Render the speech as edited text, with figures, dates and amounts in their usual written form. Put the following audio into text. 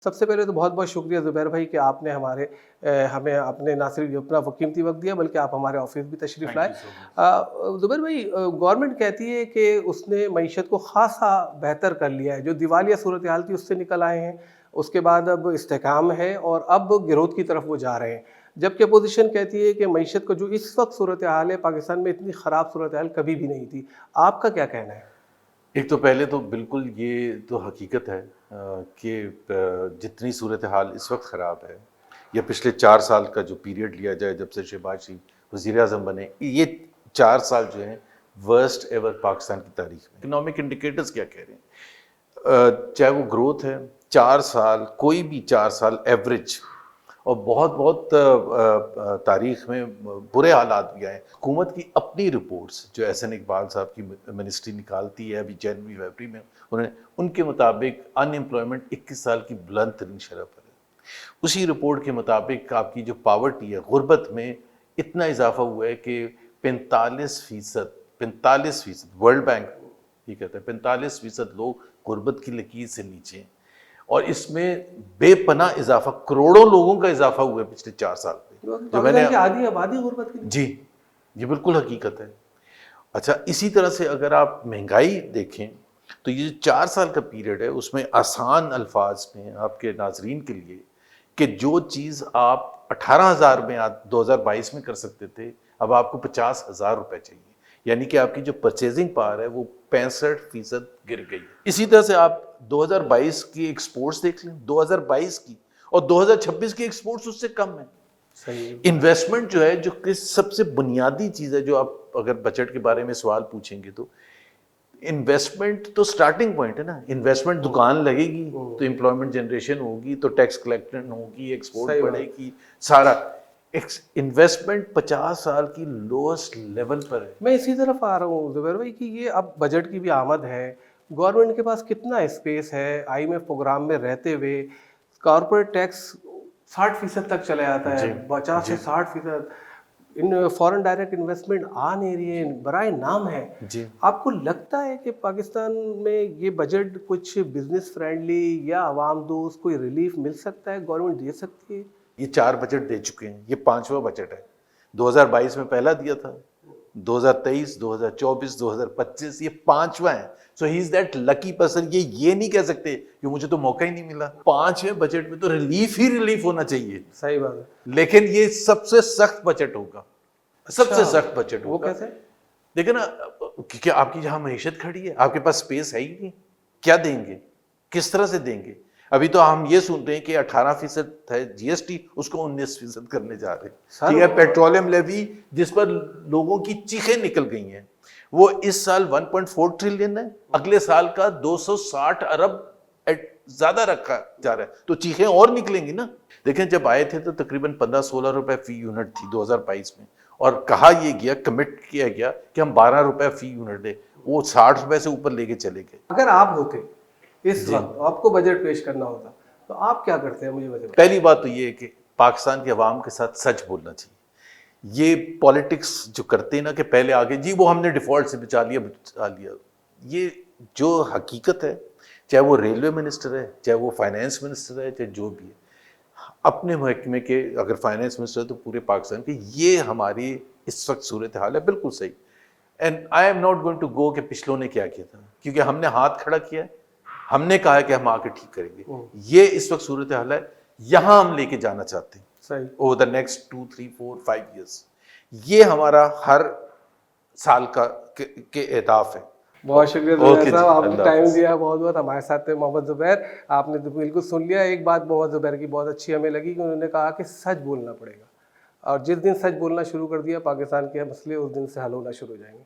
سب سے پہلے تو بہت بہت شکریہ زبیر بھائی کہ آپ نے ہمیں اپنے نہ صرف اپنا قیمتی وقت دیا بلکہ آپ ہمارے آفس بھی تشریف لائے. زبیر بھائی، گورنمنٹ کہتی ہے کہ اس نے معیشت کو خاصا بہتر کر لیا ہے، جو دیوالیہ صورتحال تھی اس سے نکل آئے ہیں، اس کے بعد اب استحکام ہے اور اب گروتھ کی طرف وہ جا رہے ہیں، جبکہ اپوزیشن کہتی ہے کہ معیشت کا جو اس وقت صورتحال ہے پاکستان میں اتنی خراب صورتحال کبھی بھی نہیں تھی. آپ کا کیا کہنا ہے؟ ایک تو پہلے تو بالکل یہ تو حقیقت ہے کہ جتنی صورتحال اس وقت خراب ہے یا پچھلے 4 سال کا جو پیریڈ لیا جائے جب سے شہباز شریف وزیر اعظم بنے، یہ 4 سال جو ہیں ورسٹ ایور پاکستان کی تاریخ میں. اکنامک انڈیکیٹرز کیا کہہ رہے ہیں، چاہے وہ گروتھ ہے 4 سال، کوئی بھی 4 سال ایوریج، اور بہت تاریخ میں برے حالات بھی آئے. حکومت کی اپنی رپورٹس جو احسن اقبال صاحب کی منسٹری نکالتی ہے ابھی جنوری فیبری میں، ان کے مطابق ان ایمپلائمنٹ 21 سال کی بلند ترین شرح پر ہے. اسی رپورٹ کے مطابق آپ کی جو پاورٹی ہے، غربت میں اتنا اضافہ ہوا ہے کہ 45% ورلڈ بینک یہ کہتا ہے 45% لوگ غربت کی لکیر سے نیچے ہیں، اور اس میں بے پناہ اضافہ، کروڑوں لوگوں کا اضافہ ہوا ہے پچھلے 4 سال میں. جو میں نے آدھی آبادی غربت کی. جی، یہ بالکل حقیقت ہے. اچھا، اسی طرح سے اگر آپ مہنگائی دیکھیں تو یہ 4 سال کا پیریڈ ہے، اس میں آسان الفاظ میں آپ کے ناظرین کے لیے کہ جو چیز آپ 18,000 میں 2022 میں کر سکتے تھے، اب آپ کو 50,000 روپے چاہیے، یعنی کہ آپ کی جو پرچیزنگ پاور ہے وہ 65% گر گئی ہے. اسی طرح سے آپ 2022 کی ایکسپورٹس دیکھ لیں، 2022 کی اور 2026 کی ایکسپورٹس اس سے کم ہیں. انویسٹمنٹ جو ہے، جو کہ سب سے بنیادی چیز ہے، جو آپ اگر بجٹ کے بارے میں سوال پوچھیں گے تو انویسٹمنٹ تو سٹارٹنگ پوائنٹ ہے نا. انویسٹمنٹ، دکان لگے گی تو امپلائمنٹ جنریشن ہوگی، تو ٹیکس کلیکشن ہوگی، ایکسپورٹ بڑھے گی، سارا انویسٹمنٹ 50 سال کی لوئسٹ لیول پر ہے. میں اسی طرف آ رہا ہوں زبیر بھائی کہ یہ اب بجٹ کی بھی آمد ہے، گورنمنٹ کے پاس کتنا اسپیس ہے. آئی ایم ایف پروگرام میں رہتے ہوئے کارپوریٹ ٹیکس 60% تک چلا جاتا ہے، 50 سے 60%. فورن ڈائریکٹ انویسٹمنٹ آ نہیں رہی ہے، برائے نام ہے. آپ کو لگتا ہے کہ پاکستان میں یہ بجٹ کچھ بزنس فرینڈلی یا عوام دوست کوئی ریلیف مل سکتا ہے، گورنمنٹ دے سکتی ہے؟ یہ 4 بجٹ دے چکے ہیں، یہ 5واں بجٹ ہے. 2022 میں پہلا دیا تھا، 2023، 2024، 2025، یہ 5واں ہے. سو ہی از دیٹ لکی پرسن. یہ نہیں کہہ سکتے کہ مجھے تو موقع ہی نہیں ملا. 5ویں بجٹ میں تو ریلیف ہی ریلیف ہونا چاہیے. صحیح بات ہے. لیکن یہ سب سے سخت بجٹ ہوگا، سب سے سخت بجٹ ہوگا. وہ کیسے؟ دیکھیں نا، کیونکہ آپ کی جہاں معیشت کھڑی ہے، آپ کے پاس سپیس ہے ہی نہیں. کیا دیں گے، کس طرح سے دیں گے؟ ابھی تو ہم یہ سنتے ہیں کہ 18% ہے جی ایس ٹی، اس کو 19% کرنے جا رہے ہیں. ٹھیک ہے، پیٹرولیم لیوی جس پر لوگوں کی چیخیں نکل گئی ہیں، وہ اس سال 1.4 ٹریلین ہے، اگلے سال کا 260 ارب زیادہ رکھا جا رہا ہے، تو چیخیں اور نکلیں گی نا. دیکھیں، جب آئے تھے تو تقریباً 15-16 روپے فی یونٹ تھی 2022 میں، اور کہا یہ گیا، کمٹ کیا گیا کہ ہم 12 روپے فی یونٹ دیں. وہ 60 روپے سے اوپر لے کے چلے گئے. اگر آپ ہوتے اس وقت، آپ کو بجٹ پیش کرنا ہوتا تو آپ کیا کرتے ہیں؟ مجھے بتائیں. پہلی بات تو یہ ہے کہ پاکستان کے عوام کے ساتھ سچ بولنا چاہیے. یہ پالیٹکس جو کرتے ہیں نا کہ پہلے آگے جی وہ ہم نے ڈیفالٹ سے بچا لیا، یہ جو حقیقت ہے، چاہے وہ ریلوے منسٹر ہے، چاہے وہ فائنینس منسٹر ہے، چاہے جو بھی ہے، اپنے محکمے کے اگر فائنینس منسٹر ہے تو پورے پاکستان کے، یہ ہماری اس وقت صورتحال ہے بالکل صحیح. And I am not going to go کہ پچھلوں نے کیا کیا تھا، کیونکہ ہم نے ہاتھ کھڑا کیا ہے، ہم نے کہا کہ ہم آ کے ٹھیک کریں گے. یہ اس وقت صورتحال ہے، یہاں ہم لے کے جانا چاہتے ہیں اوور دا نیکسٹ 2، 3، 4، 5 ایئرس. یہ ہمارا ہر سال کا کے اہداف ہے. بہت شکریہ زبیر صاحب، آپ نے ٹائم دیا. بہت بہت ہمارے ساتھ تھے محمد زبیر. آپ نے تو بالکل سن لیا. ایک بات محمد زبیر کی بہت اچھی ہمیں لگی کہ انہوں نے کہا کہ سچ بولنا پڑے گا، اور جس دن سچ بولنا شروع کر دیا پاکستان کے مسئلے اس دن سے حل ہونا شروع ہو جائیں گے.